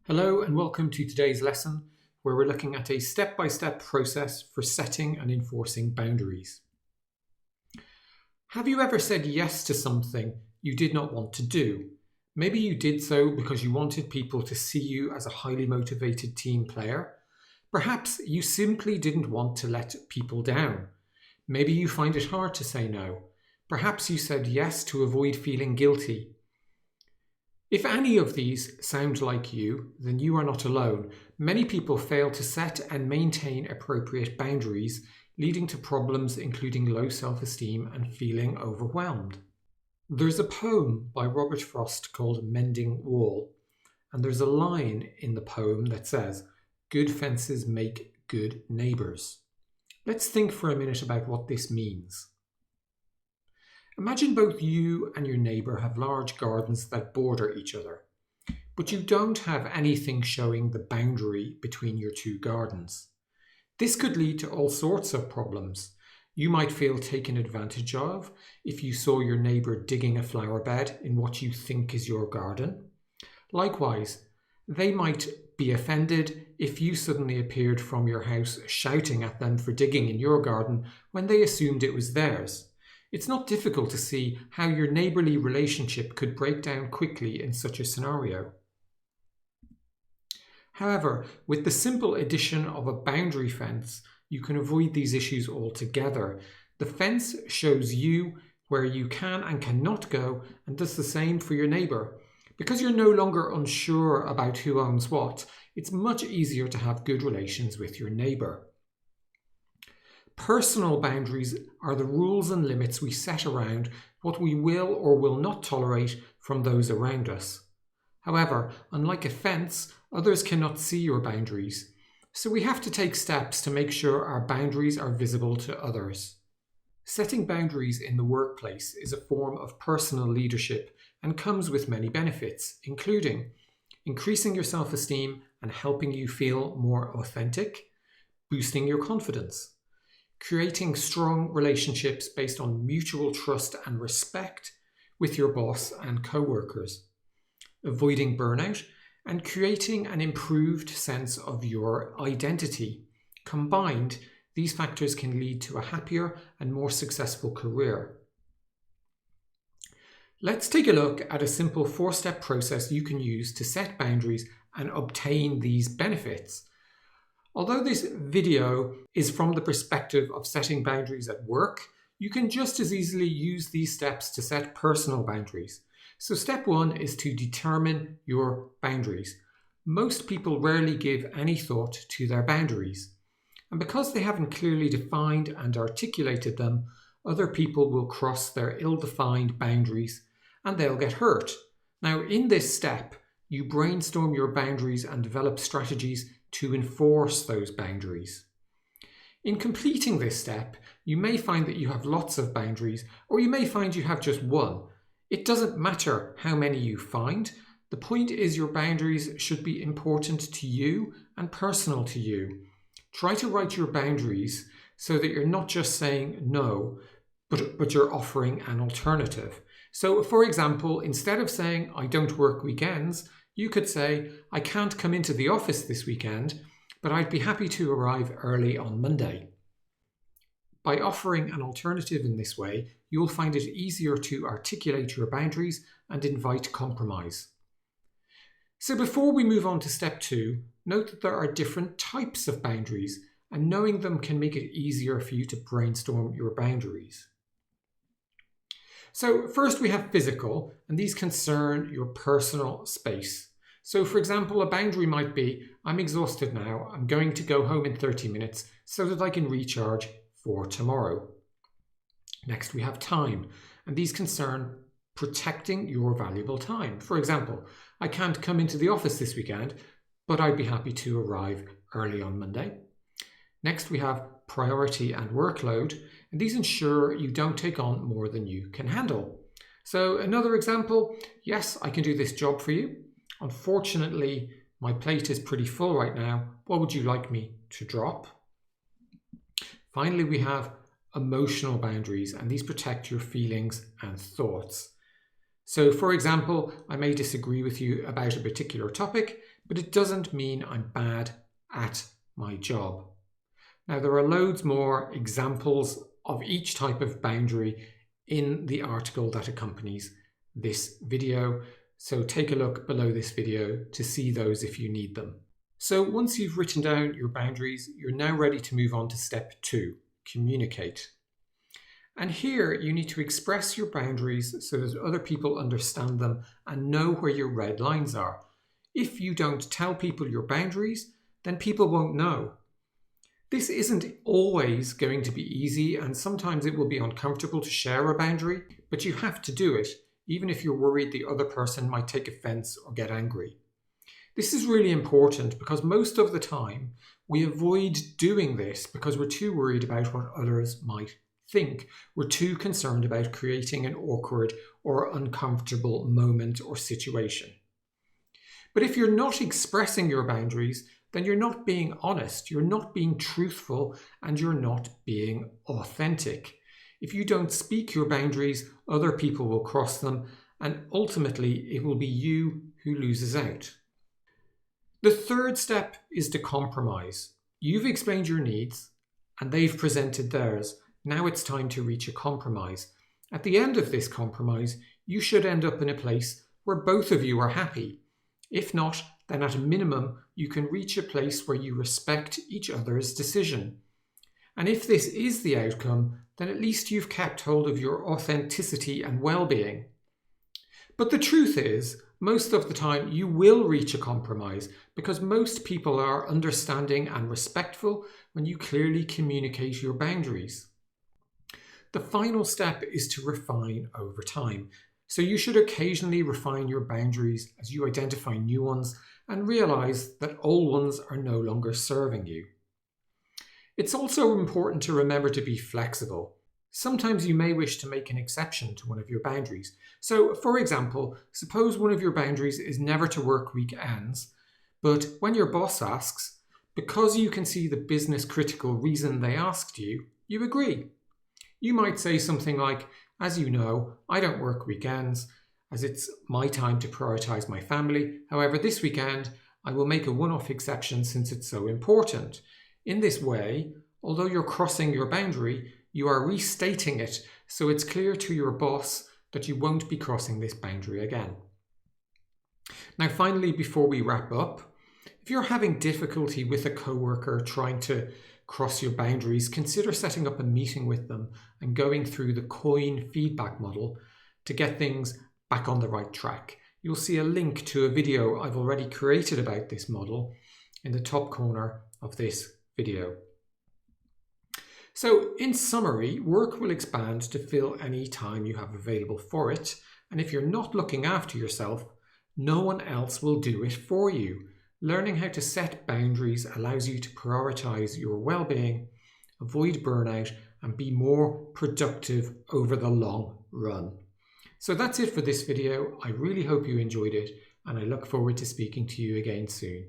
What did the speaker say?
Hello and welcome to today's lesson where we're looking at a step-by-step process for setting and enforcing boundaries. Have you ever said yes to something you did not want to do? Maybe you did so because you wanted people to see you as a highly motivated team player. Perhaps you simply didn't want to let people down. Maybe you find it hard to say no. Perhaps you said yes to avoid feeling guilty. If any of these sound like you, then you are not alone. Many people fail to set and maintain appropriate boundaries, leading to problems including low self-esteem and feeling overwhelmed. There's a poem by Robert Frost called Mending Wall, and there's a line in the poem that says, "Good fences make good neighbours." Let's think for a minute about what this means. Imagine both you and your neighbour have large gardens that border each other, but you don't have anything showing the boundary between your two gardens. This could lead to all sorts of problems. You might feel taken advantage of if you saw your neighbour digging a flower bed in what you think is your garden. Likewise, they might be offended if you suddenly appeared from your house shouting at them for digging in your garden when they assumed it was theirs. It's not difficult to see how your neighbourly relationship could break down quickly in such a scenario. However, with the simple addition of a boundary fence, you can avoid these issues altogether. The fence shows you where you can and cannot go and does the same for your neighbour. Because you're no longer unsure about who owns what, it's much easier to have good relations with your neighbour. Personal boundaries are the rules and limits we set around what we will or will not tolerate from those around us. However, unlike a fence, others cannot see your boundaries, so we have to take steps to make sure our boundaries are visible to others. Setting boundaries in the workplace is a form of personal leadership and comes with many benefits, including increasing your self-esteem and helping you feel more authentic, boosting your confidence, creating strong relationships based on mutual trust and respect with your boss and co-workers, avoiding burnout, and creating an improved sense of your identity. Combined, these factors can lead to a happier and more successful career. Let's take a look at a simple 4-step process you can use to set boundaries and obtain these benefits. Although this video is from the perspective of setting boundaries at work, you can just as easily use these steps to set personal boundaries. So step 1 is to determine your boundaries. Most people rarely give any thought to their boundaries. And because they haven't clearly defined and articulated them, other people will cross their ill-defined boundaries and they'll get hurt. Now, in this step, you brainstorm your boundaries and develop strategies to enforce those boundaries. In completing this step, you may find that you have lots of boundaries, or you may find you have just one. It doesn't matter how many you find. The point is your boundaries should be important to you and personal to you. Try to write your boundaries so that you're not just saying no, but you're offering an alternative. So, for example, instead of saying, "I don't work weekends," you could say, "I can't come into the office this weekend, but I'd be happy to arrive early on Monday." By offering an alternative in this way, you'll find it easier to articulate your boundaries and invite compromise. So before we move on to step 2, note that there are different types of boundaries, and knowing them can make it easier for you to brainstorm your boundaries. So first we have physical, and these concern your personal space. So for example, a boundary might be, "I'm exhausted now, I'm going to go home in 30 minutes so that I can recharge for tomorrow." Next we have time, and these concern protecting your valuable time. For example, "I can't come into the office this weekend, but I'd be happy to arrive early on Monday." Next we have priority and workload, and these ensure you don't take on more than you can handle. So another example, "Yes, I can do this job for you. Unfortunately, my plate is pretty full right now. What would you like me to drop?" Finally, we have emotional boundaries, and these protect your feelings and thoughts. So for example, I may disagree with you about a particular topic, but it doesn't mean I'm bad at my job. Now, there are loads more examples of each type of boundary in the article that accompanies this video, so take a look below this video to see those if you need them. So once you've written down your boundaries, you're now ready to move on to step 2, communicate. And here you need to express your boundaries so that other people understand them and know where your red lines are. If you don't tell people your boundaries, then people won't know. This isn't always going to be easy, and sometimes it will be uncomfortable to share a boundary, but you have to do it, even if you're worried the other person might take offense or get angry. This is really important because most of the time we avoid doing this because we're too worried about what others might think. We're too concerned about creating an awkward or uncomfortable moment or situation. But if you're not expressing your boundaries, then you're not being honest, you're not being truthful, and you're not being authentic. If you don't speak your boundaries, other people will cross them, and ultimately it will be you who loses out. The third step is to compromise. You've explained your needs, and they've presented theirs. Now it's time to reach a compromise. At the end of this compromise, you should end up in a place where both of you are happy. If not, then at a minimum, you can reach a place where you respect each other's decision. And if this is the outcome, then at least you've kept hold of your authenticity and well-being. But the truth is, most of the time you will reach a compromise because most people are understanding and respectful when you clearly communicate your boundaries. The final step is to refine over time. So you should occasionally refine your boundaries as you identify new ones and realize that old ones are no longer serving you. It's also important to remember to be flexible. Sometimes you may wish to make an exception to one of your boundaries. So, for example, suppose one of your boundaries is never to work weekends, but when your boss asks, because you can see the business critical reason they asked you, you agree. You might say something like, as you know, I don't work weekends as it's my time to prioritize my family. However, this weekend, I will make a one-off exception since it's so important. In this way, although you're crossing your boundary, you are restating it so it's clear to your boss that you won't be crossing this boundary again. Now, finally, before we wrap up, if you're having difficulty with a coworker trying to cross your boundaries, consider setting up a meeting with them and going through the COIN feedback model to get things back on the right track. You'll see a link to a video I've already created about this model in the top corner of this video. So in summary, work will expand to fill any time you have available for it, and if you're not looking after yourself, no one else will do it for you. Learning how to set boundaries allows you to prioritize your well-being, avoid burnout, and be more productive over the long run. So that's it for this video. I really hope you enjoyed it, and I look forward to speaking to you again soon.